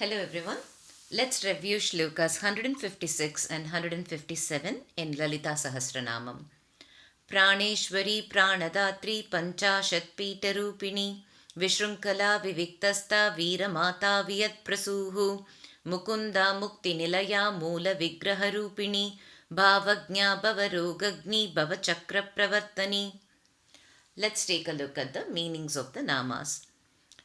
Hello everyone. Let's review shlokas 156 and 157 in Lalitha Sahasranamam. prāṇeśvarī prāṇadātrī pañchāśat-pīṭharūpiṇī viśṛṅkhalā viviktasthā vīramātā viyatprasūḥ mukundā mukti nilayā mūlavigraha rūpiṇī bhāvaGYnā bhavarogaghnī chakra pravartinī. Let's take a look at the meanings of the namas.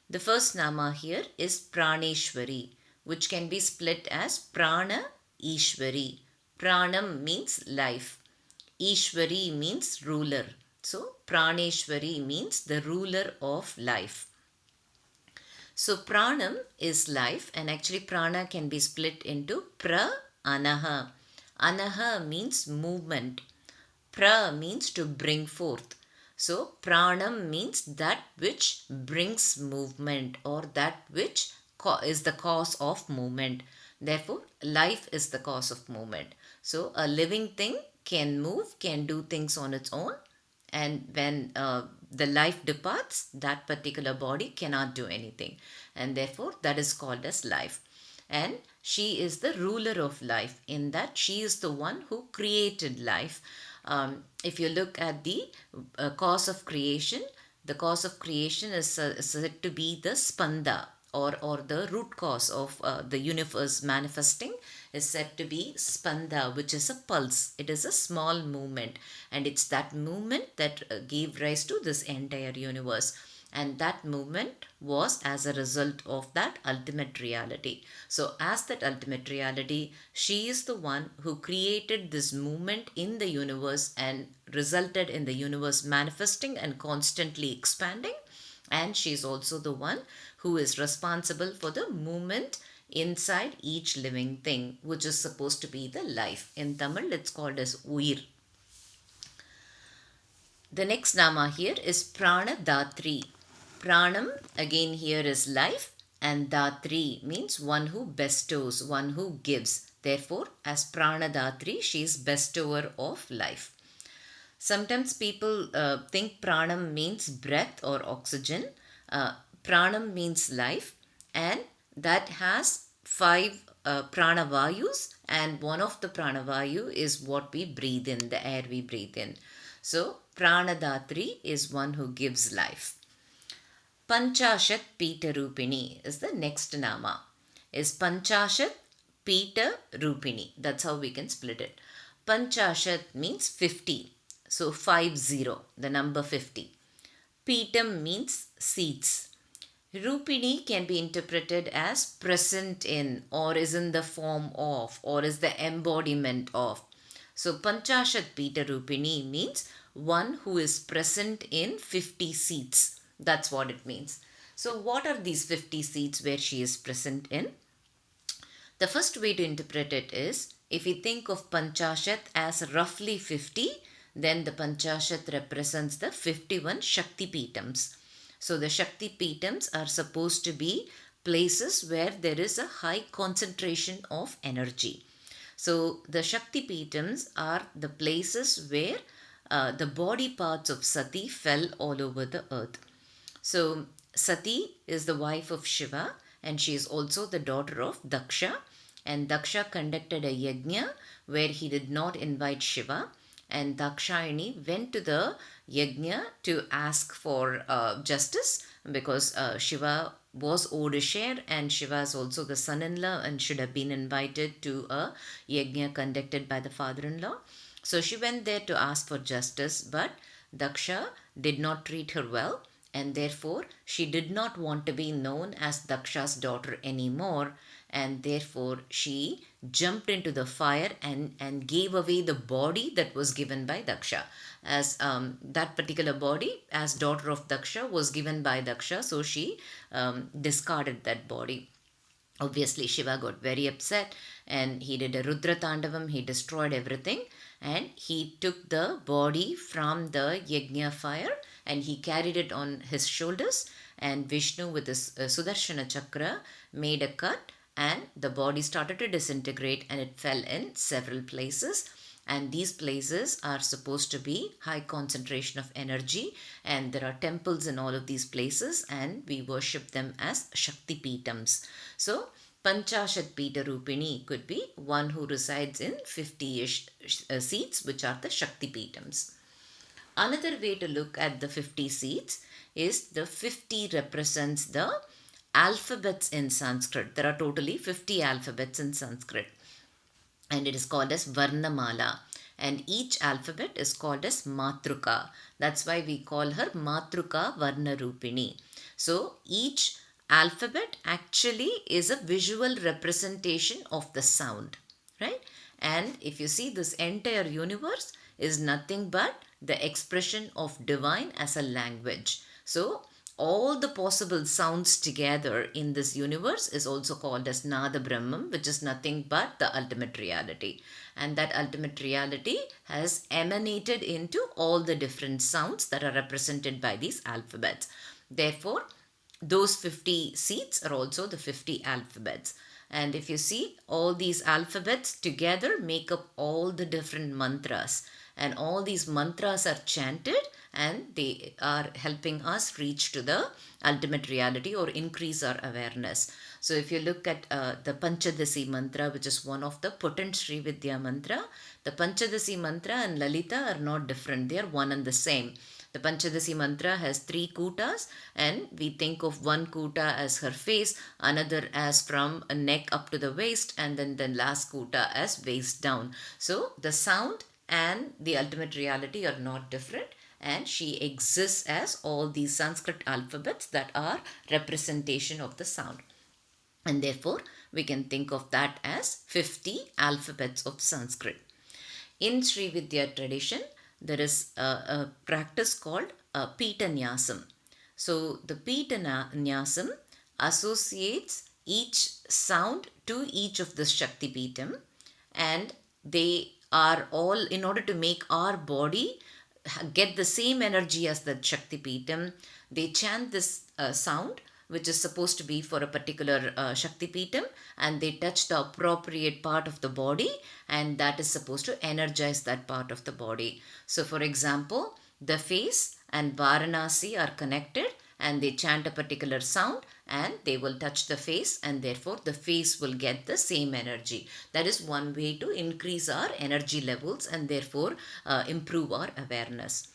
The first nama here is prāṇeśvarī, which can be split as prāṇaśvarī. Prāṇam means life. Ishvari means ruler. So, prāṇeśvarī means the ruler of life. So, pranam is life, and actually prana can be split into anaha. Anaha means movement. Pra means to bring forth. So, pranam means that which brings movement, or that which is the cause of movement. Therefore, life is the cause of movement. So, a living thing can move, can do things on its own, and when the life departs, that particular body cannot do anything, and therefore that is called as life. And she is the ruler of life, in that she is the one who created life. If you look at the cause of creation, the cause of creation is said to be the spanda, or the root cause of the universe manifesting is said to be spanda, which is a pulse. It is a small movement, and it's that movement that gave rise to this entire universe. And that movement was as a result of that ultimate reality. So, as that ultimate reality, she is the one who created this movement in the universe and resulted in the universe manifesting and constantly expanding. And she is also the one who is responsible for the movement inside each living thing, which is supposed to be the life. In Tamil, it's called as uyir. The next nama here is prāṇadātrī. Pranam again here is life, and Datri means one who bestows, one who gives. Therefore, as prāṇadātrī, she is bestower of life. Sometimes people think pranam means breath or oxygen. Pranam means life, and that has 5 pranavayus, and one of the pranavayu is what we breathe in, the air we breathe in. So, prāṇadātrī is one who gives life. pañchāśat-pīṭharūpiṇī is the next nama. Is pañchāśat-pīṭharūpiṇī. That's how we can split it. Pañchāśat means 50. So 50, the number 50. Pīṭam means seats. Rūpiṇī can be interpreted as present in, or is in the form of, or is the embodiment of. So pañchāśat-pīṭharūpiṇī means one who is present in 50 seats. That's what it means. So what are these 50 seats where she is present in? The first way to interpret it is, if we think of pañchāśat as roughly 50, then the pañchāśat represents the 51 Shakti-pīṭams. So the Shakti-pīṭams are supposed to be places where there is a high concentration of energy. So the Shakti-pīṭams are the places where the body parts of Sati fell all over the earth. So Sati is the wife of Shiva, and she is also the daughter of Daksha. And Daksha conducted a yajna where he did not invite Shiva, and Dakshayani went to the yajna to ask for justice, because Shiva was owed a share, and Shiva is also the son-in-law and should have been invited to a yajna conducted by the father-in-law. So she went there to ask for justice, but Daksha did not treat her well, and therefore she did not want to be known as Daksha's daughter anymore, and therefore she jumped into the fire and gave away the body that was given by Daksha. As that particular body, as daughter of Daksha, was given by Daksha, so she discarded that body. Obviously, Shiva got very upset, and he did a Rudra Tandavam. He destroyed everything, and he took the body from the yajna fire and he carried it on his shoulders, and Vishnu with his Sudarshana chakra made a cut, and the body started to disintegrate, and it fell in several places. And these places are supposed to be high concentration of energy, and there are temples in all of these places, and we worship them as Shakti-pīṭams. So pañchāśat-pīṭharūpiṇī could be one who resides in 50-ish seats, which are the Shakti Pīṭams. Another way to look at the 50 seats is the 50 represents the alphabets in Sanskrit. There are totally 50 alphabets in Sanskrit, and it is called as Varnamala, and each alphabet is called as Matruka. That's why we call her Matruka Varna-rūpiṇī. So each alphabet actually is a visual representation of the sound, right? And if you see, this entire universe is nothing but the expression of divine as a language. So all the possible sounds together in this universe is also called as Nada Brahman, which is nothing but the ultimate reality. And that ultimate reality has emanated into all the different sounds that are represented by these alphabets. Therefore, those 50 seats are also the 50 alphabets. And if you see, all these alphabets together make up all the different mantras. And all these mantras are chanted, and they are helping us reach to the ultimate reality or increase our awareness. So if you look at the Panchadasi mantra, which is one of the potent Sri Vidya mantra, the Panchadasi mantra and Lalitha are not different. They are one and the same. The Panchadasi mantra has 3 kutas, and we think of one kuta as her face, another as from a neck up to the waist, and then the last kuta as waist down. So the sound and the ultimate reality are not different, and she exists as all these Sanskrit alphabets that are representation of the sound. And therefore, we can think of that as 50 alphabets of Sanskrit. In Sri Vidya tradition, there is a practice called Pīṭha-nyāsam. So the Pīṭha-nyāsam associates each sound to each of the Shakti Pīṭam, and they are all, in order to make our body get the same energy as the Shakti Pīṭam, they chant this sound, which is supposed to be for a particular Shakti Pīṭam, and they touch the appropriate part of the body, and that is supposed to energize that part of the body. So for example, the face and Varanasi are connected, and they chant a particular sound, and they will touch the face, and therefore the face will get the same energy. That is one way to increase our energy levels and therefore improve our awareness.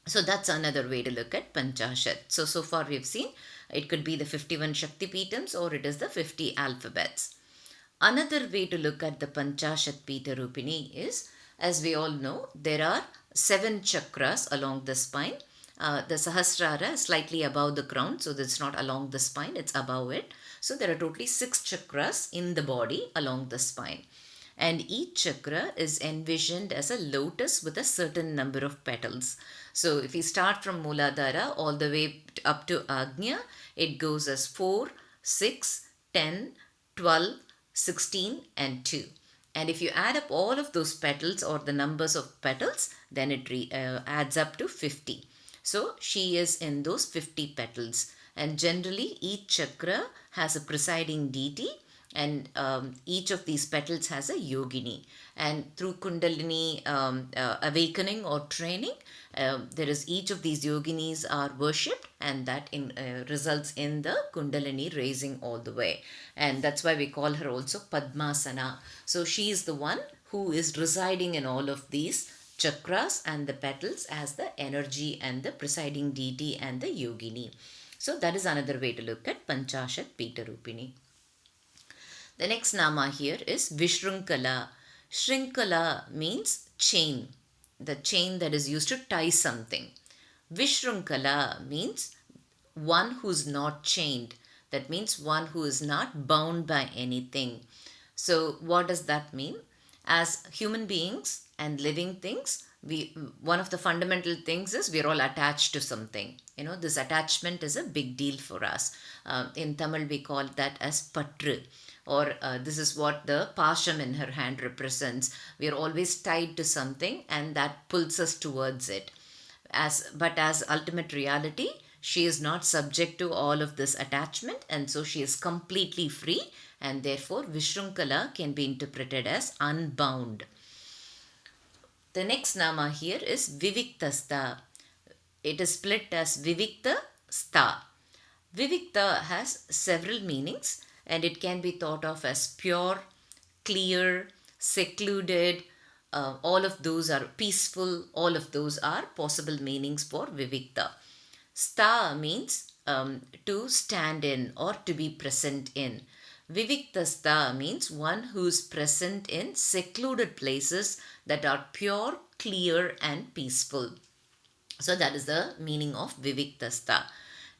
So that's another way to look at Pañchāśat. So far we've seen it could be the 51 Shakti Pīṭams, or it is the 50 alphabets. Another way to look at the pañchāśat-pīṭharūpiṇī is, as we all know, there are 7 chakras along the spine. The Sahasrara is slightly above the crown, so that's not along the spine, it's above it. So there are totally 6 chakras in the body along the spine. And each chakra is envisioned as a lotus with a certain number of petals. So if we start from Mūladhara all the way up to Ajna, it goes as 4, 6, 10, 12, 16 and 2. And if you add up all of those petals or the numbers of petals, then it adds up to 50. So she is in those 50 petals, and generally each chakra has a presiding deity, and each of these petals has a yogini. And through Kundalini awakening or training, there is each of these yoginis are worshipped, and that results in the Kundalini raising all the way. And that's why we call her also Padmasana. So she is the one who is residing in all of these chakras and the petals as the energy and the presiding deity and the yogini. So that is another way to look at Pañchāśat-pīṭharūpiṇī. The next nama here is viśṛṅkhalā. Shrinkala means chain, the chain that is used to tie something. Viśṛṅkhalā means one who is not chained. That means one who is not bound by anything. So what does that mean? As human beings and living things, one of the fundamental things is we are all attached to something. This attachment is a big deal for us. In Tamil we call that as patru, or this is what the pasham in her hand represents. We are always tied to something, and that pulls us towards it. But as ultimate reality, she is not subject to all of this attachment, and so she is completely free, and therefore viśṛṅkhalā can be interpreted as unbound. The next nama here is viviktasthā. It is split as viviktasthā. Vivikta has several meanings. and it can be thought of as pure, clear, secluded. All of those are peaceful. All of those are possible meanings for vivikta. Stha means to stand in or to be present in. Viviktasthā means one who is present in secluded places that are pure, clear and peaceful. So that is the meaning of viviktasthā.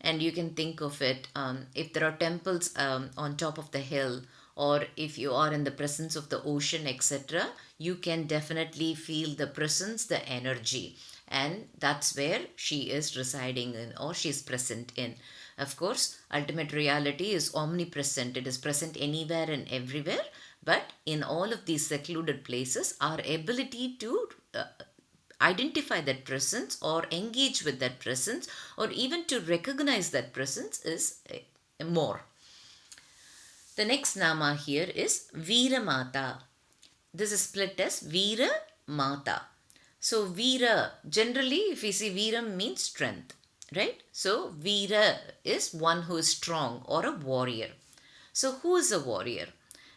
And you can think of it, if there are temples on top of the hill, or if you are in the presence of the ocean, etc., you can definitely feel the presence, the energy. And that's where she is residing in, or she is present in. Of course, ultimate reality is omnipresent. It is present anywhere and everywhere. But in all of these secluded places, our ability to identify that presence or engage with that presence or even to recognize that presence is more. The next nama here is vīramātā. This is split as vīramātā. So Veera, generally if we see Veeram means strength, right? So Veera is one who is strong or a warrior. So who is a warrior?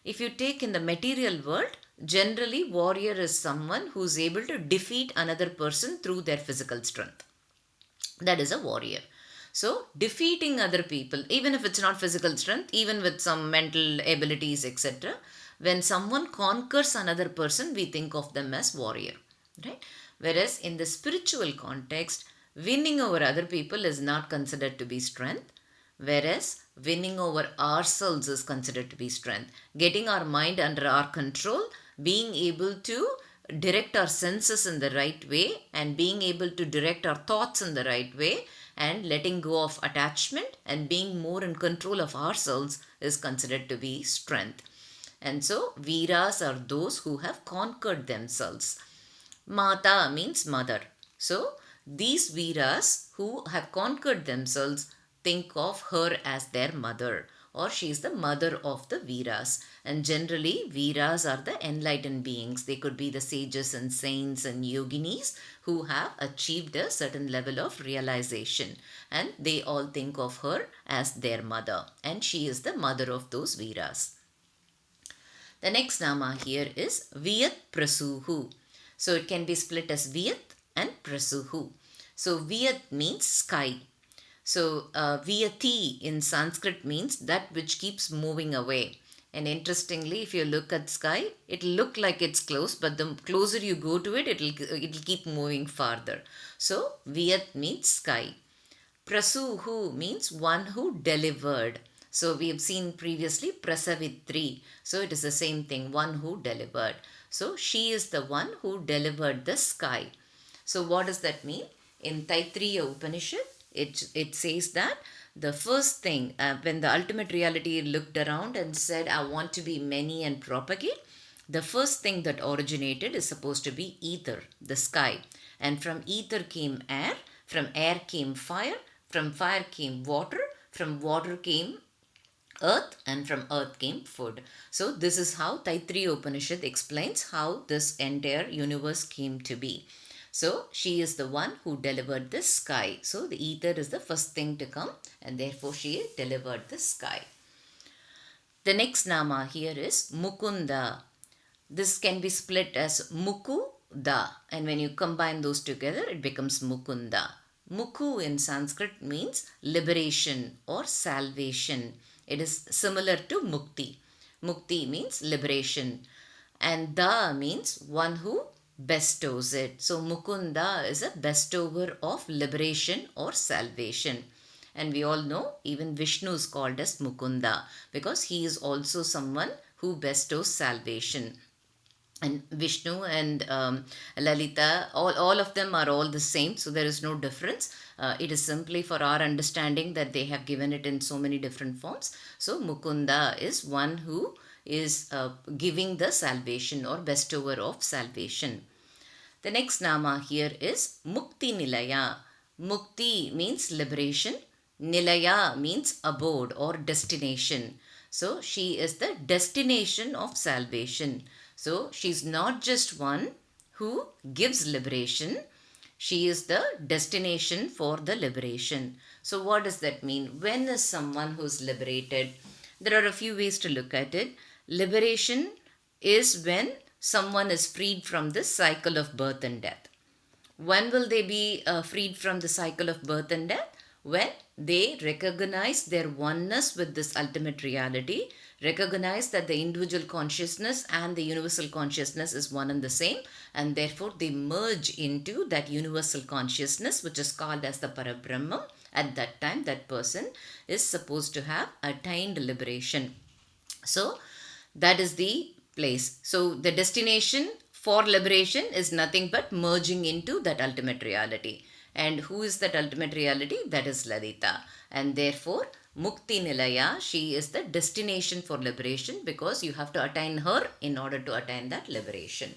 If you take in the material world, generally warrior is someone who is able to defeat another person through their physical strength. That is a warrior. So defeating other people, even if it's not physical strength, even with some mental abilities, etc., when someone conquers another person, we think of them as warrior. Right? Whereas in the spiritual context, winning over other people is not considered to be strength, whereas winning over ourselves is considered to be strength. Getting our mind under our control, being able to direct our senses in the right way and being able to direct our thoughts in the right way and letting go of attachment and being more in control of ourselves is considered to be strength. And so Veeras are those who have conquered themselves. Mata means mother. So these Veeras who have conquered themselves think of her as their mother, or she is the mother of the Veeras. And generally Veeras are the enlightened beings. They could be the sages and saints and yoginis who have achieved a certain level of realization, and they all think of her as their mother, and she is the mother of those Veeras. The next nama here is viyatprasūḥ. So it can be split as Viyat and Prasūḥ. So Viyat means sky. So Viyati in Sanskrit means that which keeps moving away. And interestingly, if you look at sky, it'll look like it's close, but the closer you go to it, it'll keep moving farther. So Viyat means sky. Prasūḥ means one who delivered. So we have seen previously Prasavitri. So it is the same thing, one who delivered. So she is the one who delivered the sky. So what does that mean? In Taittiriya Upanishad, it says that the first thing, when the ultimate reality looked around and said, I want to be many and propagate, the first thing that originated is supposed to be ether, the sky. And from ether came air, from air came fire, from fire came water, from water came earth, and from earth came food. So this is how Taittiriya Upanishad explains how this entire universe came to be. So she is the one who delivered the sky. So the ether is the first thing to come, and therefore she delivered the sky. The next nama here is mukunda. This can be split as mukuda, and when you combine those together it becomes mukunda. Muku in Sanskrit means liberation or salvation. It is similar to mukti. Mukti means liberation, and da means one who bestows it. So Mukunda is a bestower of liberation or salvation. And we all know even Vishnu is called as Mukunda because he is also someone who bestows salvation. And Vishnu and Lalitha, all of them are all the same, so there is no difference. It is simply for our understanding that they have given it in so many different forms. So Mukunda is one who is giving the salvation or bestower of salvation. The next nama here is mukti nilayā. Mukti means liberation. Nilayā means abode or destination. So she is the destination of salvation. So she is not just one who gives liberation. She is the destination for the liberation. So what does that mean? When is someone who is liberated? There are a few ways to look at it. Liberation is when someone is freed from this cycle of birth and death. When will they be freed from the cycle of birth and death? When they recognize their oneness with this ultimate reality, recognize that the individual consciousness and the universal consciousness is one and the same, and therefore they merge into that universal consciousness, which is called as the Parabrahman. At that time, that person is supposed to have attained liberation. So that is the place. So the destination for liberation is nothing but merging into that ultimate reality. And who is that ultimate reality? That is Lalitha. And therefore, mukti nilayā, she is the destination for liberation, because you have to attain her in order to attain that liberation.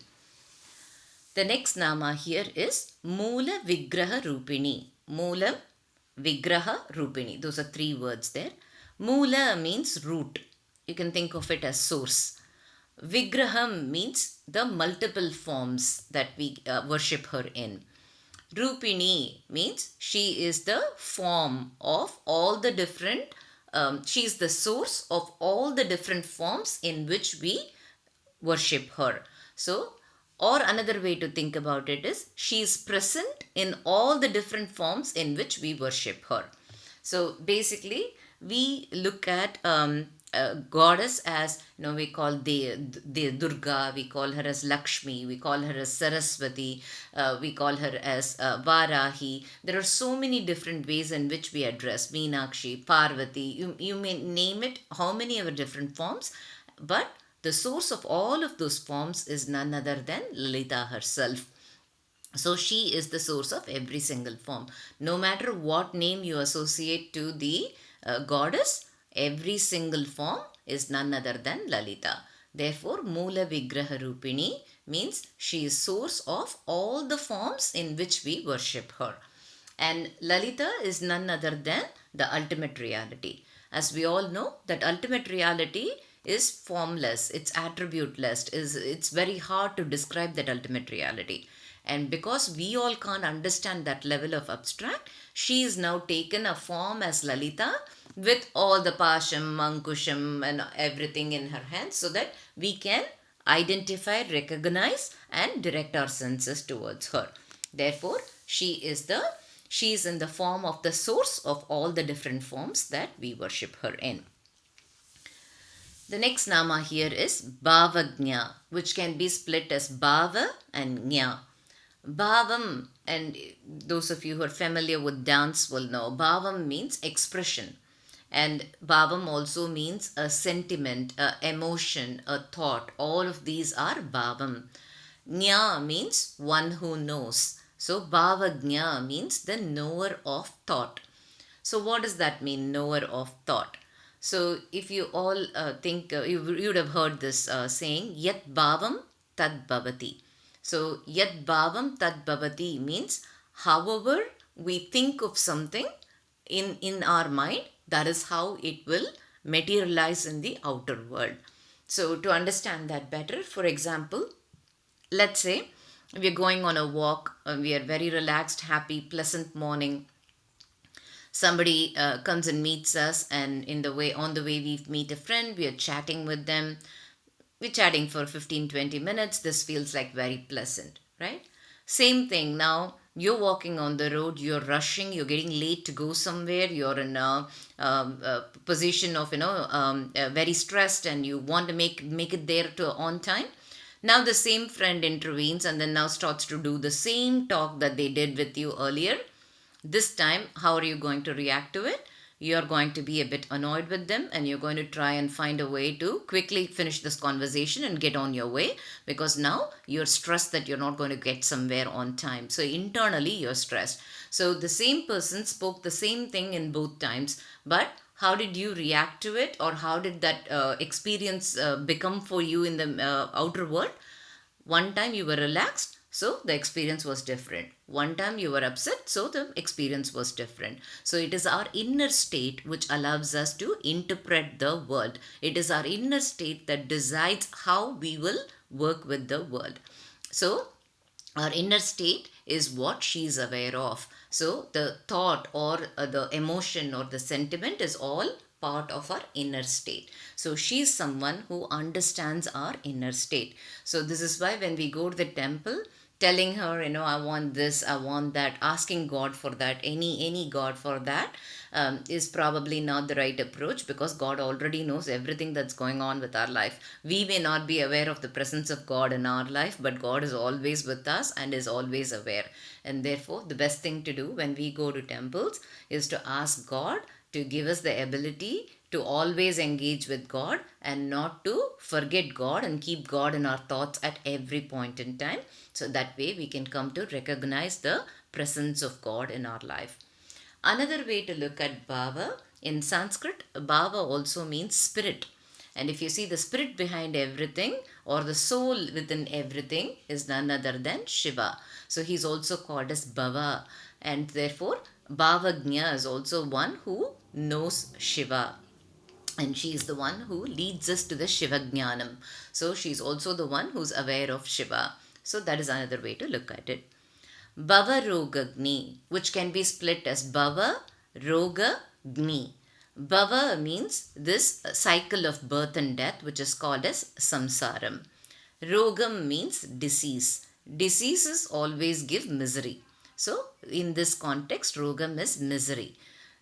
The next nama here is mūlavigraha rūpiṇī. Mūlavigraha rūpiṇī. Those are 3 words there. Mūla means root. You can think of it as source. Vigraham means the multiple forms that we worship her in. Rūpiṇī means she is the form of all the different, she is the source of all the different forms in which we worship her. So, or another way to think about it is, she is present in all the different forms in which we worship her. So, basically, we look at goddess as, we call the Durga, we call her as Lakshmi, we call her as Saraswati, we call her as Varahi. There are so many different ways in which we address Meenakshi, Parvati, you may name it how many ever different forms, but the source of all of those forms is none other than Lalitha herself. So she is the source of every single form. No matter what name you associate to the goddess, every single form is none other than Lalitha. Therefore, mūlavigraha rūpiṇī means she is source of all the forms in which we worship her. And Lalitha is none other than the ultimate reality. As we all know, that ultimate reality is formless, it's attributeless, it's very hard to describe that ultimate reality. And because we all can't understand that level of abstract, she is now taken a form as Lalitha, with all the pasham, ankusham and everything in her hands, so that we can identify, recognize and direct our senses towards her. Therefore, she is in the form of the source of all the different forms that we worship her in. The next nama here is bhavaGYnā, which can be split as bhava and gnya. Bhavam, and those of you who are familiar with dance will know, bhavam means expression. And bhavam also means a sentiment, a emotion, a thought. All of these are bhavam. Gnya means one who knows. So bhavaGYnā means the knower of thought. So what does that mean, knower of thought? So if you all think, you would have heard this saying, yat bhavam tad bhavati. So yat bhavam tad bhavati means however we think of something in our mind, that is how it will materialize in the outer world. So to understand that better, for example, let's say we are going on a walk, we are very relaxed, happy, pleasant morning. Somebody comes and meets us, and on the way we meet a friend, we are chatting with them. We're chatting for 15-20 minutes. This feels like very pleasant, right? Same thing now. You're walking on the road, you're rushing, you're getting late to go somewhere, you're in a position of, very stressed, and you want to make it there on time. Now the same friend intervenes and then now starts to do the same talk that they did with you earlier. This time, how are you going to react to it? You're going to be a bit annoyed with them, and you're going to try and find a way to quickly finish this conversation and get on your way, because now you're stressed that you're not going to get somewhere on time. So internally you're stressed. So the same person spoke the same thing in both times, but how did you react to it, or how did that experience become for you in the outer world? One time you were relaxed, so the experience was different. One time you were upset, so the experience was different. So it is our inner state which allows us to interpret the world. It is our inner state that decides how we will work with the world. So our inner state is what she is aware of. So the thought or the emotion or the sentiment is all part of our inner state. So she is someone who understands our inner state. So this is why when we go to the temple, telling her, I want this, I want that, asking God for that, any God for that, is probably not the right approach, because God already knows everything that's going on with our life. We may not be aware of the presence of God in our life, but God is always with us and is always aware. And therefore, the best thing to do when we go to temples is to ask God to give us the ability to always engage with God and not to forget God and keep God in our thoughts at every point in time. So that way we can come to recognize the presence of God in our life. Another way to look at bhava, in Sanskrit, bhava also means spirit. And if you see, the spirit behind everything, or the soul within everything, is none other than Shiva. So he's also called as bhava. And therefore, bhavaGYnā is also one who knows Shiva. And she is the one who leads us to the Shiva Jnanam. So she is also the one who's aware of Shiva. So that is another way to look at it. Bhavarogaghnī, which can be split as bhava-roga-ghnī. Bhava means this cycle of birth and death, which is called as samsaram. Rogam means disease. Diseases always give misery. So in this context, rogam is misery.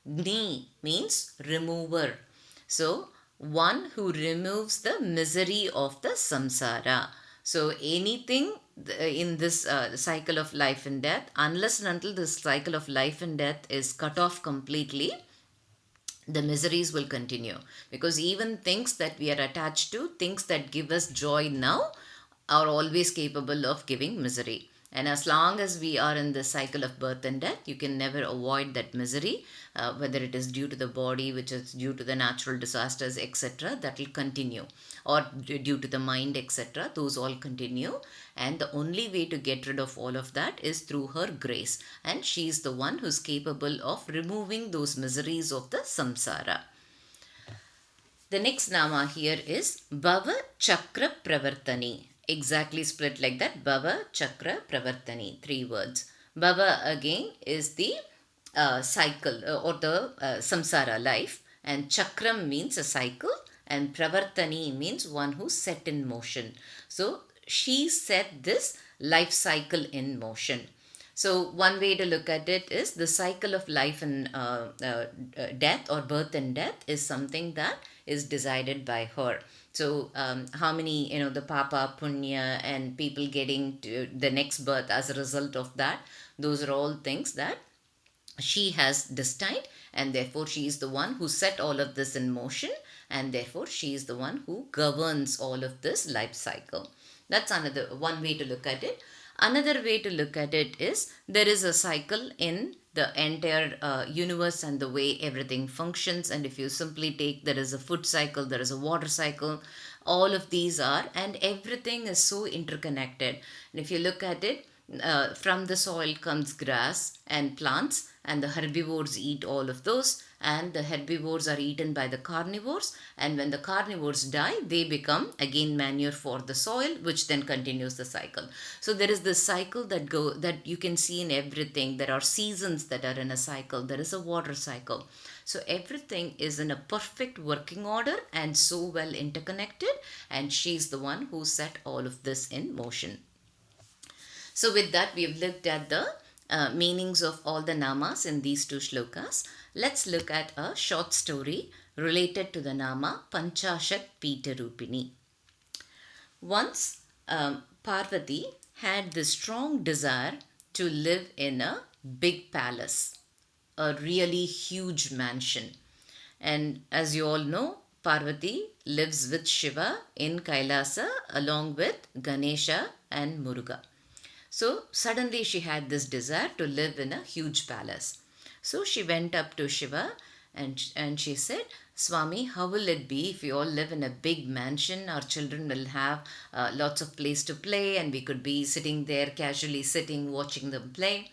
Gni means remover. So one who removes the misery of the samsara. So anything in this cycle of life and death, unless and until this cycle of life and death is cut off completely, the miseries will continue. Because even things that we are attached to, things that give us joy now, are always capable of giving misery. And as long as we are in the cycle of birth and death, you can never avoid that misery, whether it is due to the body, which is due to the natural disasters, etc. That will continue, or due to the mind, etc. Those all continue. And the only way to get rid of all of that is through her grace. And she is the one who is capable of removing those miseries of the samsara. The next nama here is bhava chakra pravartinī. Exactly split like that. Bhava, chakra, pravartinī. 3 words. Bhava again is the cycle or the samsara life. And chakram means a cycle. And pravartinī means one who's set in motion. So she set this life cycle in motion. So one way to look at it is the cycle of life and death, or birth and death, is something that is decided by her. So how many, the papa, punya, and people getting to the next birth as a result of that, those are all things that she has destined, and therefore she is the one who set all of this in motion, and therefore she is the one who governs all of this life cycle. That's another one way to look at it. Another way to look at it is there is a cycle in the entire universe and the way everything functions. And if you simply take, there is a food cycle, there is a water cycle, all of these are, and everything is so interconnected. And if you look at it, from the soil comes grass and plants, and the herbivores eat all of those, and the herbivores are eaten by the carnivores, and when the carnivores die, they become again manure for the soil, which then continues the cycle. So there is this cycle that you can see in everything. There are seasons that are in a cycle. There is a water cycle. So everything is in a perfect working order and so well interconnected, and she's the one who set all of this in motion. So with that, we have looked at the meanings of all the namas in these 2 shlokas. Let's look at a short story related to the nama pañchāśat-pīṭharūpiṇī. Once Parvati had this strong desire to live in a big palace, a really huge mansion. And as you all know, Parvati lives with Shiva in Kailasa along with Ganesha and Muruga. So suddenly she had this desire to live in a huge palace. So she went up to Shiva and she said, Swami, how will it be if we all live in a big mansion? Our children will have lots of place to play, and we could be sitting there, casually sitting, watching them play.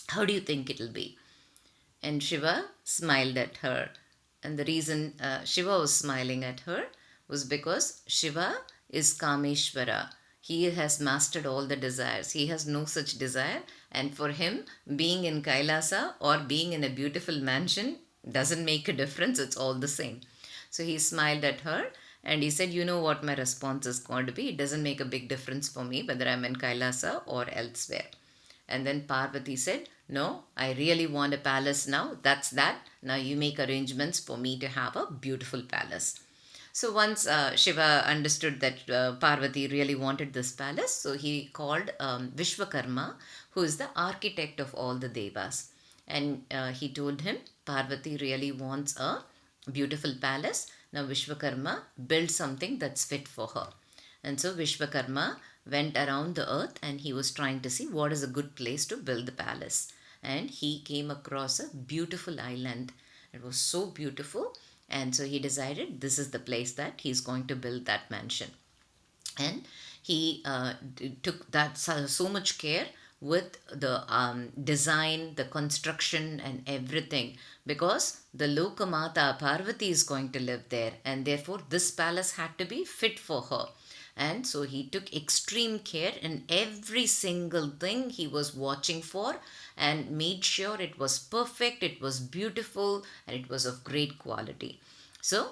How do you think it will be? And Shiva smiled at her. And the reason Shiva was smiling at her was because Shiva is Kameshvara. He has mastered all the desires. He has no such desire. And for him, being in Kailasa or being in a beautiful mansion Doesn't make a difference, it's all the same. So he smiled at her and he said, you know what my response is going to be. It doesn't make a big difference for me whether I'm in Kailasa or elsewhere. And then Parvati said, no, I really want a palace now. That's that. Now you make arrangements for me to have a beautiful palace. So once Shiva understood that Parvati really wanted this palace, so he called Vishwakarma, who is the architect of all the devas. And he told him, Parvati really wants a beautiful palace. Now Vishwakarma built something that's fit for her. And so Vishwakarma went around the earth and he was trying to see what is a good place to build the palace. And he came across a beautiful island. It was so beautiful. And so he decided this is the place that he's going to build that mansion. And he took that so much care with the design, the construction and everything, because the Lokamata Parvati is going to live there, and therefore this palace had to be fit for her. And so he took extreme care in every single thing he was watching for and made sure it was perfect, it was beautiful, and it was of great quality. So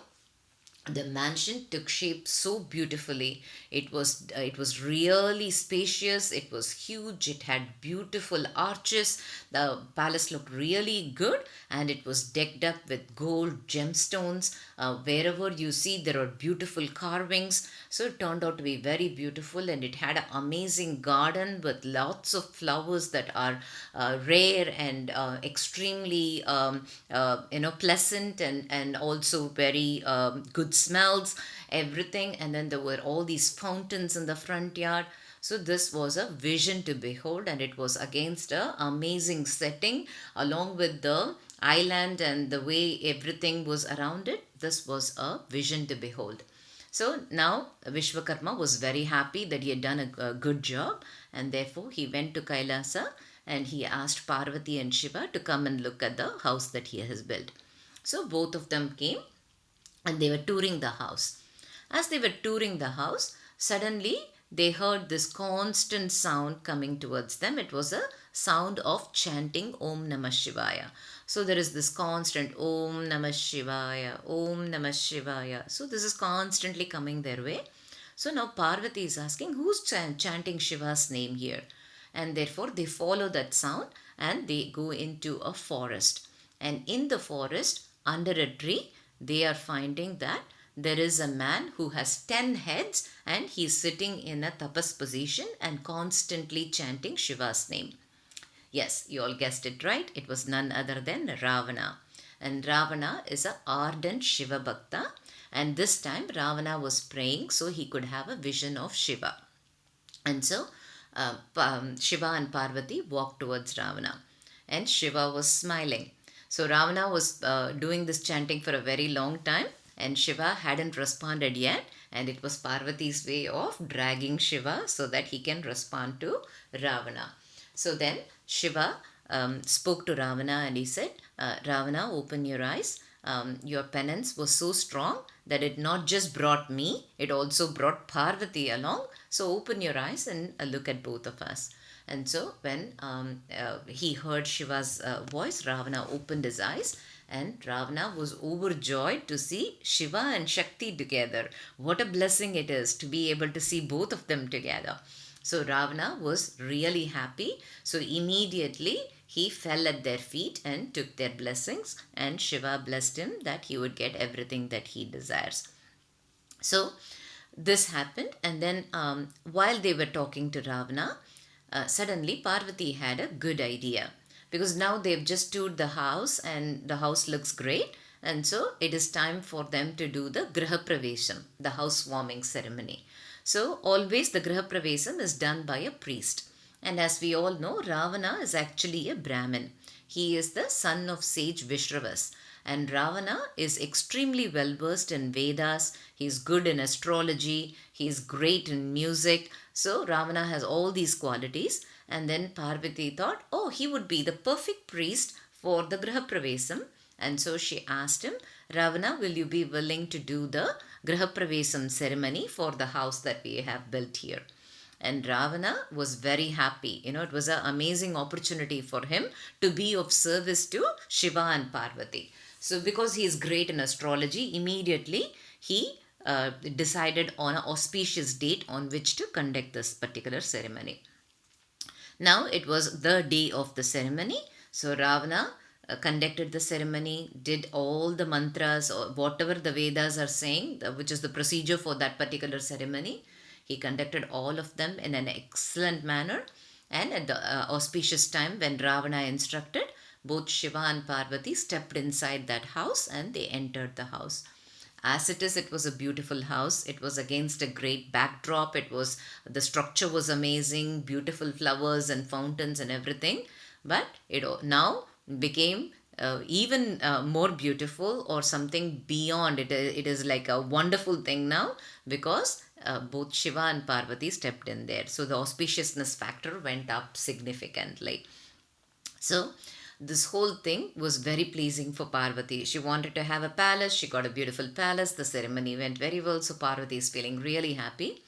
the mansion took shape so beautifully. It was really spacious. It was huge. It had beautiful arches. The palace looked really good, and it was decked up with gold gemstones. Wherever you see, there are beautiful carvings. So it turned out to be very beautiful, and it had an amazing garden with lots of flowers that are rare and extremely pleasant and also very good smells, everything. And then there were all these fountains in the front yard. So this was a vision to behold, and it was against an amazing setting along with the island and the way everything was around it. This was a vision to behold. So now Vishwakarma was very happy that he had done a good job, and therefore he went to Kailasa and he asked Parvati and Shiva to come and look at the house that he has built. So both of them came and they were touring the house. As they were touring the house, suddenly they heard this constant sound coming towards them. It was a sound of chanting Om Namah Shivaya. So there is this constant Om Namah Shivaya, Om Namah Shivaya. So this is constantly coming their way. So now Parvati is asking, who's chanting Shiva's name here? And therefore they follow that sound and they go into a forest. And in the forest, under a tree, they are finding that there is a man who has 10 heads and he's sitting in a tapas position and constantly chanting Shiva's name. Yes, you all guessed it right. It was none other than Ravana. And Ravana is an ardent Shiva Bhakta. And this time Ravana was praying so he could have a vision of Shiva. And so Shiva and Parvati walked towards Ravana. And Shiva was smiling. So Ravana was doing this chanting for a very long time, and Shiva hadn't responded yet, and it was Parvati's way of dragging Shiva so that he can respond to Ravana. So then Shiva spoke to Ravana and he said, Ravana, open your eyes. Your penance was so strong that it not just brought me, it also brought Parvati along. So open your eyes and look at both of us. And so when he heard Shiva's voice, Ravana opened his eyes, and Ravana was overjoyed to see Shiva and Shakti together. What a blessing it is to be able to see both of them together. So Ravana was really happy. So immediately he fell at their feet and took their blessings, and Shiva blessed him that he would get everything that he desires. So this happened, and then while they were talking to Ravana, suddenly Parvati had a good idea, because now they've just toured the house and the house looks great, and so it is time for them to do the Griha Pravesam, the housewarming ceremony. So always the Griha Pravesam is done by a priest. And as we all know, Ravana is actually a Brahmin. He is the son of sage Vishravas. And Ravana is extremely well versed in Vedas. He is good in astrology. He is great in music. So Ravana has all these qualities. And then Parvati thought, oh, he would be the perfect priest for the Griha Pravesam. And so she asked him, Ravana, will you be willing to do the Griha Pravesam ceremony for the house that we have built here? And Ravana was very happy. It was an amazing opportunity for him to be of service to Shiva and Parvati. So because he is great in astrology, immediately he decided on an auspicious date on which to conduct this particular ceremony. Now it was the day of the ceremony. So Ravana conducted the ceremony, did all the mantras or whatever the Vedas are saying, which is the procedure for that particular ceremony. He conducted all of them in an excellent manner. And at the auspicious time when Ravana instructed, both Shiva and Parvati stepped inside that house and they entered the house. As it is, it was a beautiful house. It was against a great backdrop. The structure was amazing, beautiful flowers and fountains and everything. But it now became even more beautiful, or something beyond it. It is like a wonderful thing now, because both Shiva and Parvati stepped in there. So the auspiciousness factor went up significantly. So this whole thing was very pleasing for Parvati. She wanted to have a palace. She got a beautiful palace. The ceremony went very well. So Parvati is feeling really happy.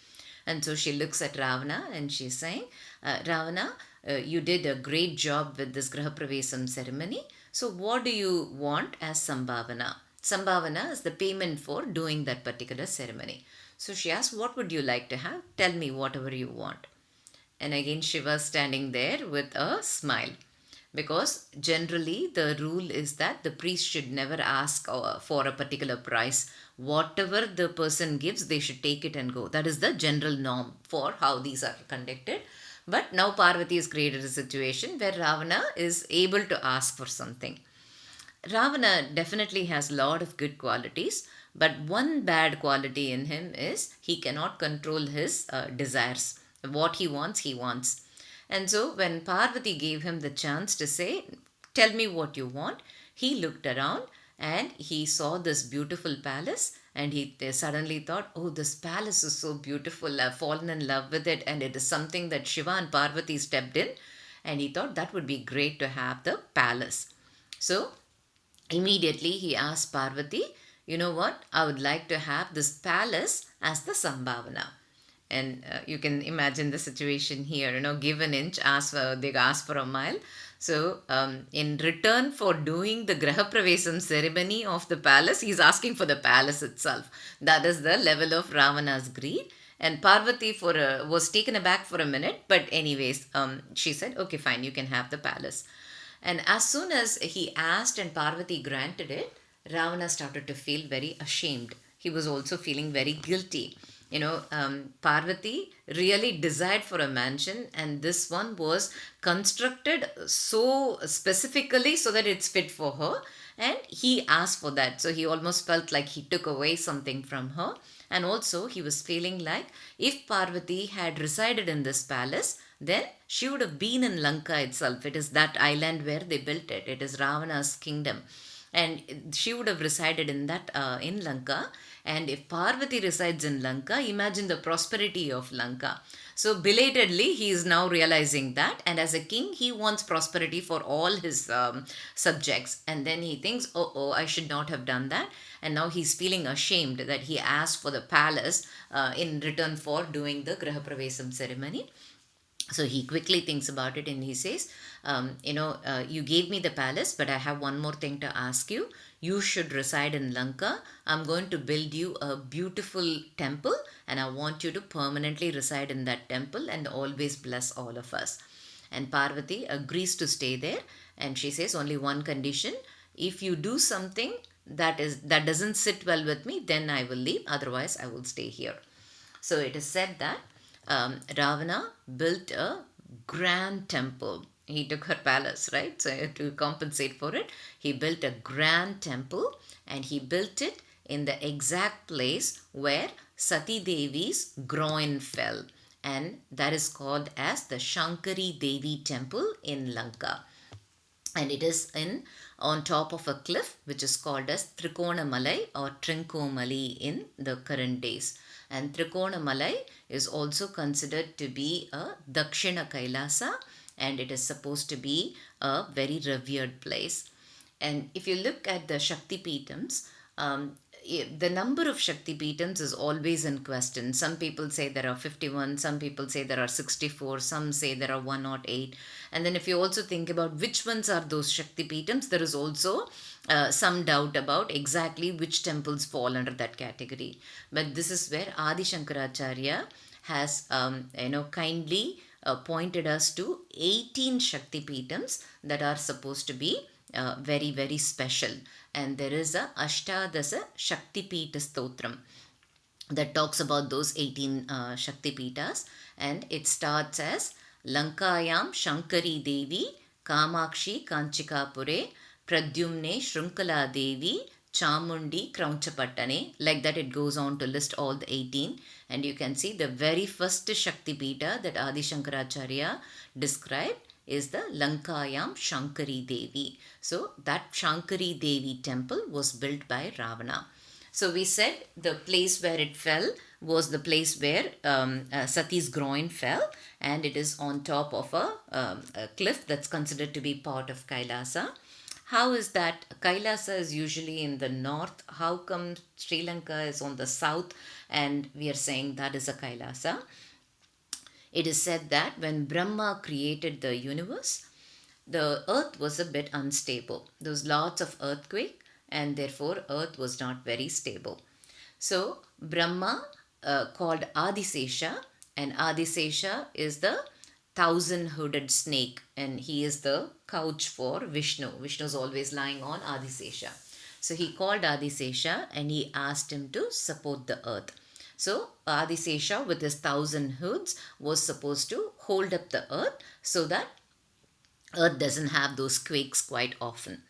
And so she looks at Ravana and she's saying, Ravana, you did a great job with this Graha Pravesam ceremony. So what do you want as Sambhavana? Sambhavana is the payment for doing that particular ceremony. So she asked, what would you like to have? Tell me whatever you want. And again Shiva standing there with a smile. Because generally the rule is that the priest should never ask for a particular price. Whatever the person gives, they should take it and go. That is the general norm for how these are conducted. But now Parvati has created a situation where Ravana is able to ask for something. Ravana definitely has a lot of good qualities, but one bad quality in him is he cannot control his desires. What he wants, he wants. And so when Parvati gave him the chance to say, tell me what you want, he looked around and he saw this beautiful palace, and he suddenly thought, oh, this palace is so beautiful. I've fallen in love with it, and it is something that Shiva and Parvati stepped in, and he thought that would be great to have the palace. So immediately he asked Parvati, you know what, I would like to have this palace as the Sambhavana. And you can imagine the situation here, give an inch, they ask for a mile. So in return for doing the Graha Pravesam ceremony of the palace, he's asking for the palace itself. That is the level of Ravana's greed. And Parvati was taken aback for a minute, but anyways, she said, okay, fine, you can have the palace. And as soon as he asked and Parvati granted it, Ravana started to feel very ashamed. He was also feeling very guilty. Parvati really desired for a mansion, and this one was constructed so specifically so that it's fit for her, and he asked for that. So he almost felt like he took away something from her. And also he was feeling like if Parvati had resided in this palace, then she would have been in Lanka itself. It is that island where they built it. It is Ravana's kingdom. And she would have resided in Lanka. And if Parvati resides in Lanka, imagine the prosperity of Lanka. So belatedly, he is now realizing that. And as a king, he wants prosperity for all his subjects. And then he thinks, oh, I should not have done that. And now he's feeling ashamed that he asked for the palace in return for doing the Graha Pravesam ceremony. So he quickly thinks about it and he says, you gave me the palace, but I have one more thing to ask you. You should reside in Lanka. I'm going to build you a beautiful temple, and I want you to permanently reside in that temple and always bless all of us. And Parvati agrees to stay there, and she says only one condition. If you do something that doesn't sit well with me, then I will leave. Otherwise, I will stay here. So it is said that Ravana built a grand temple. He took her palace, right? So to compensate for it, he built a grand temple, and he built it in the exact place where Sati Devi's groin fell. And that is called as the Shankari Devi temple in Lanka. And it is on top of a cliff which is called as Trikonamalai or Trincomalee in the current days. And Trikonamalai is also considered to be a Dakshina Kailasa, and it is supposed to be a very revered place. And if you look at the Shakti Peetams, the number of Shakti Peetams is always in question. Some people say there are 51, some people say there are 64, some say there are 108. And then if you also think about which ones are those Shakti Peetams, there is also some doubt about exactly which temples fall under that category. But this is where Adi Shankaracharya has kindly pointed us to 18 Shakti Peetams that are supposed to be very, very special. And there is a Ashtadasa Shakti Peeta Stotram that talks about those 18 Shakti Peetas, and it starts as Lankayam Shankari Devi Kamakshi Kanchikapure Pradyumne Viśṛṅkhalā Devi Chamundi Kraunchapattane. Like that, it goes on to list all the 18, and you can see the very first Shakti Peeta that Adi Shankaracharya described is the Lankayam Shankari Devi. So that Shankari Devi temple was built by Ravana. So we said the place where it fell was the place where Sati's groin fell, and it is on top of a cliff that's considered to be part of Kailasa. How is that? Kailasa is usually in the north. How come Sri Lanka is on the south and we are saying that is a Kailasa? It is said that when Brahma created the universe, the earth was a bit unstable. There was lots of earthquake, and therefore earth was not very stable. So Brahma called Adisesha, and Adisesha is the 1,000-hooded snake, and he is the couch for Vishnu. Vishnu is always lying on Adisesha. So he called Adisesha and he asked him to support the earth. So Adisesha with his 1,000 hoods was supposed to hold up the earth so that earth doesn't have those quakes quite often.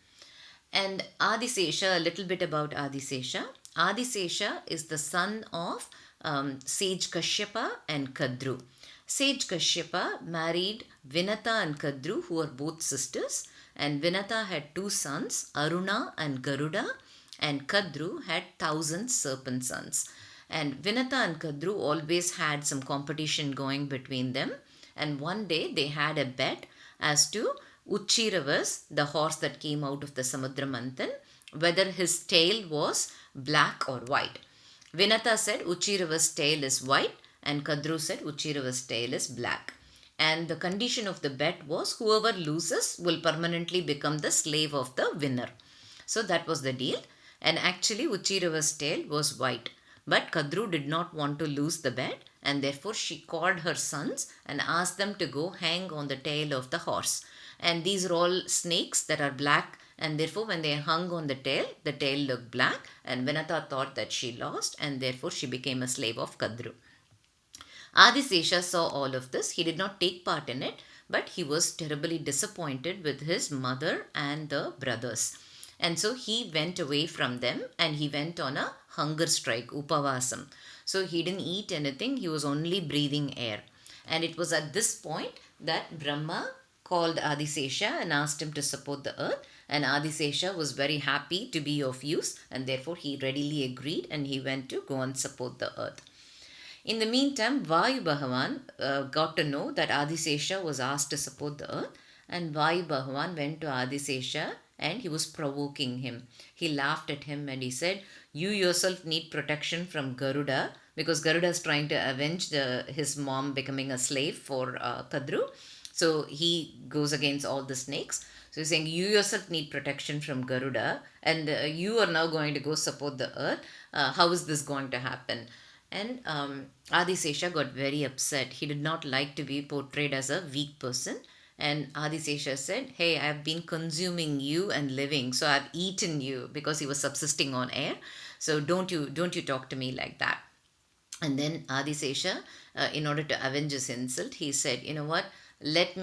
And Adisesha, a little bit about Adisesha. Adisesha is the son of sage Kashyapa and Kadru. Sage Kashyapa married Vinata and Kadru, who are both sisters, and Vinata had two sons, Aruna and Garuda, and Kadru had 1,000 serpent sons. And Vinata and Kadru always had some competition going between them, and one day they had a bet as to Uchirava's, the horse that came out of the Samudra Manthan, whether his tail was black or white. Vinata said Uchirava's tail is white, and Kadru said Uchirava's tail is black. And the condition of the bet was whoever loses will permanently become the slave of the winner. So that was the deal. And actually Uchirava's tail was white. But Kadru did not want to lose the bet, and therefore she called her sons and asked them to go hang on the tail of the horse. And these are all snakes that are black, and therefore when they hung on the tail looked black, and Vinata thought that she lost, and therefore she became a slave of Kadru. Adisesha saw all of this. He did not take part in it, but he was terribly disappointed with his mother and the brothers. And so he went away from them and he went on a hunger strike, upavasam. So he didn't eat anything, he was only breathing air. And it was at this point that Brahma called Adisesha and asked him to support the earth. And Adisesha was very happy to be of use, and therefore he readily agreed and he went to go and support the earth. In the meantime, Vayu Bhagavan got to know that Adisesha was asked to support the earth, and Vayu Bhagavan went to Adisesha and he was provoking him. He laughed at him and he said, "You yourself need protection from Garuda," because Garuda is trying to avenge his mom becoming a slave for Kadru. So he goes against all the snakes. So he's saying, you yourself need protection from Garuda, and you are now going to go support the earth. How is this going to happen? And Adisesha got very upset. He did not like to be portrayed as a weak person. And Adisesha said, "Hey, I have been consuming you and living, so I have eaten you," because he was subsisting on air. So don't you talk to me like that. And then Adisesha, in order to avenge his insult, he said, "You know what? Let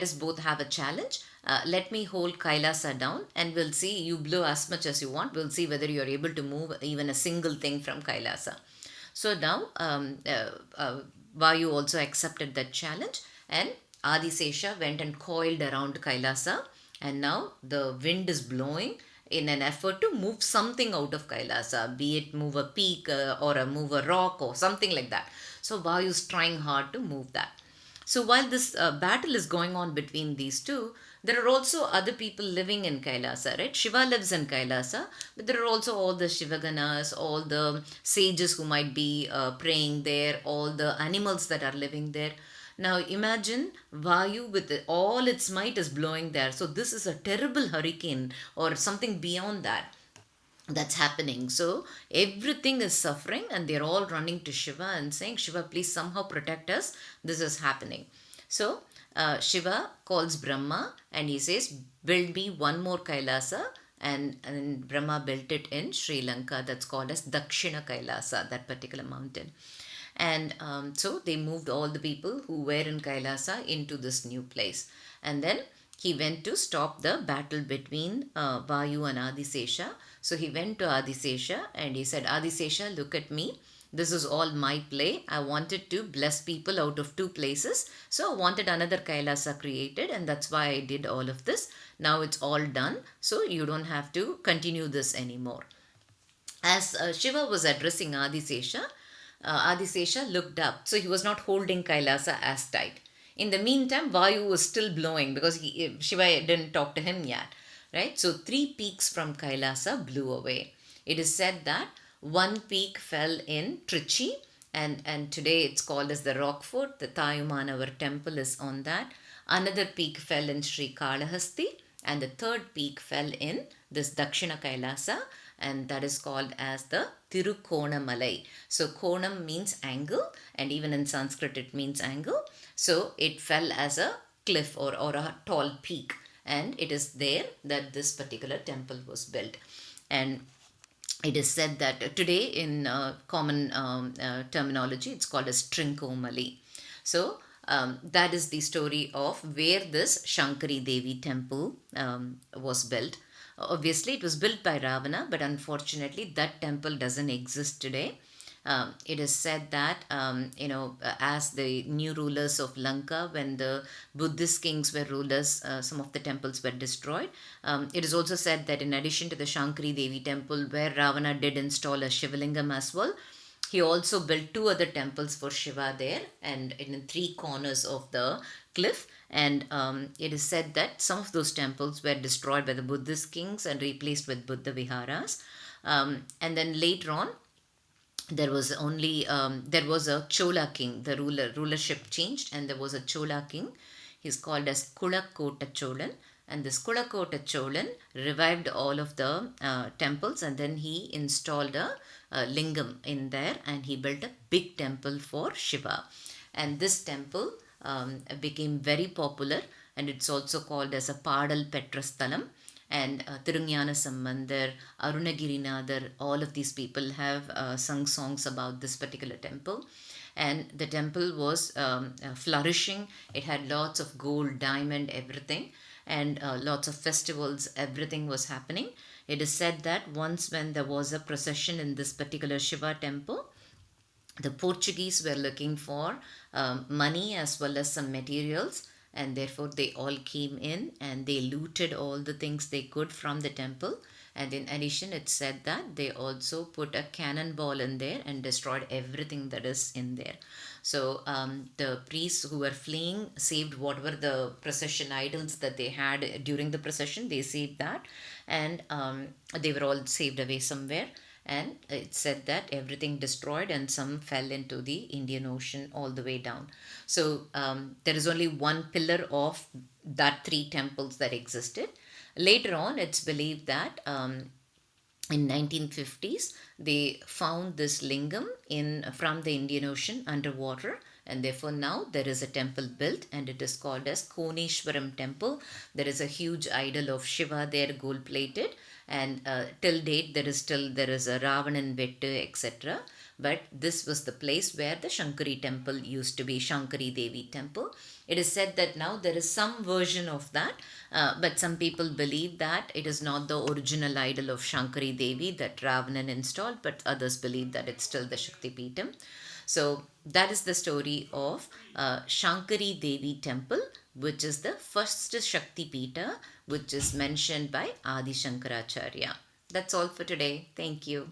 us both have a challenge. Let me hold Kailasa down, and we'll see. You blow as much as you want. We'll see whether you're able to move even a single thing from Kailasa." So now Vayu also accepted that challenge, and Adisesha went and coiled around Kailasa, and now the wind is blowing in an effort to move something out of Kailasa, be it move a peak or move a rock or something like that. So Vayu is trying hard to move that. So while this battle is going on between these two, there are also other people living in Kailasa, right? Shiva lives in Kailasa, but there are also all the Shivaganas, all the sages who might be praying there, all the animals that are living there. Now imagine Vayu with all its might is blowing there. So this is a terrible hurricane or something beyond that that's happening. So everything is suffering and they're all running to Shiva and saying, Shiva, please somehow protect us. This is happening. So Shiva calls Brahma and he says, build me one more Kailasa. And Brahma built it in Sri Lanka. That's called as Dakshina Kailasa, that particular mountain. And so they moved all the people who were in Kailasa into this new place. And then he went to stop the battle between Vayu and Adisesha. So he went to Adisesha and he said, Adisesha, look at me. This is all my play. I wanted to bless people out of two places. So I wanted another Kailasa created, and that's why I did all of this. Now it's all done. So you don't have to continue this anymore. As Shiva was addressing Adisesha, Adisesha looked up. So he was not holding Kailasa as tight. In the meantime, Vayu was still blowing because Shiva didn't talk to him yet. Right? So 3 peaks from Kailasa blew away. It is said that one peak fell in Trichy, and today it's called as the Rockfort. The Thayumanavar temple is on that. Another peak fell in Sri Kalahasti, and the third peak fell in this Dakshina Kailasa, and that is called as the Tirukonamalai. So Konam means angle, and even in Sanskrit it means angle. So it fell as a cliff or a tall peak, and it is there that this particular temple was built. And it is said that today in common terminology it's called as Trincomalee. So that is the story of where this Shankari Devi temple was built. Obviously it was built by Ravana, but unfortunately that temple doesn't exist today. It is said that, as the new rulers of Lanka, when the Buddhist kings were rulers, some of the temples were destroyed. It is also said that in addition to the Shankari Devi temple, where Ravana did install a Shivalingam as well, he also built 2 other temples for Shiva there and in 3 corners of the cliff. And it is said that some of those temples were destroyed by the Buddhist kings and replaced with Buddha viharas. And then later on, there was a Chola king. The rulership changed, and there was a Chola king. He's called as Kulakota Cholan, and this Kulakota Cholan revived all of the temples, and then he installed a lingam in there, and he built a big temple for Shiva. And this temple became very popular, and it's also called as a Padal Petrasthalam. And Tirungyana Sambandar, Arunagirinathar, all of these people have sung songs about this particular temple. And the temple was flourishing. It had lots of gold, diamond, everything, and lots of festivals, everything was happening. It is said that once when there was a procession in this particular Shiva temple, the Portuguese were looking for money as well as some materials, and therefore they all came in and they looted all the things they could from the temple. And in addition, it's said that they also put a cannonball in there and destroyed everything that is in there. So the priests who were fleeing saved whatever the procession idols that they had during the procession, they saved that, and they were all saved away somewhere. And it said that everything destroyed and some fell into the Indian Ocean all the way down. So there is only one pillar of that 3 temples that existed. Later on, it's believed that in 1950s they found this lingam from the Indian Ocean underwater, and therefore now there is a temple built, and it is called as Koneshwaram temple. There is a huge idol of Shiva there, gold plated, and till date there is a Ravanan Vettu, etc. But this was the place where the Shankari temple used to be, Shankari Devi temple. It is said that now there is some version of that, but some people believe that it is not the original idol of Shankari Devi that Ravanan installed, but others believe that it's still the Shakti Peetham. So that is the story of Shankari Devi temple, which is the first Shakti Peetha, which is mentioned by Adi Shankaracharya. That's all for today. Thank you.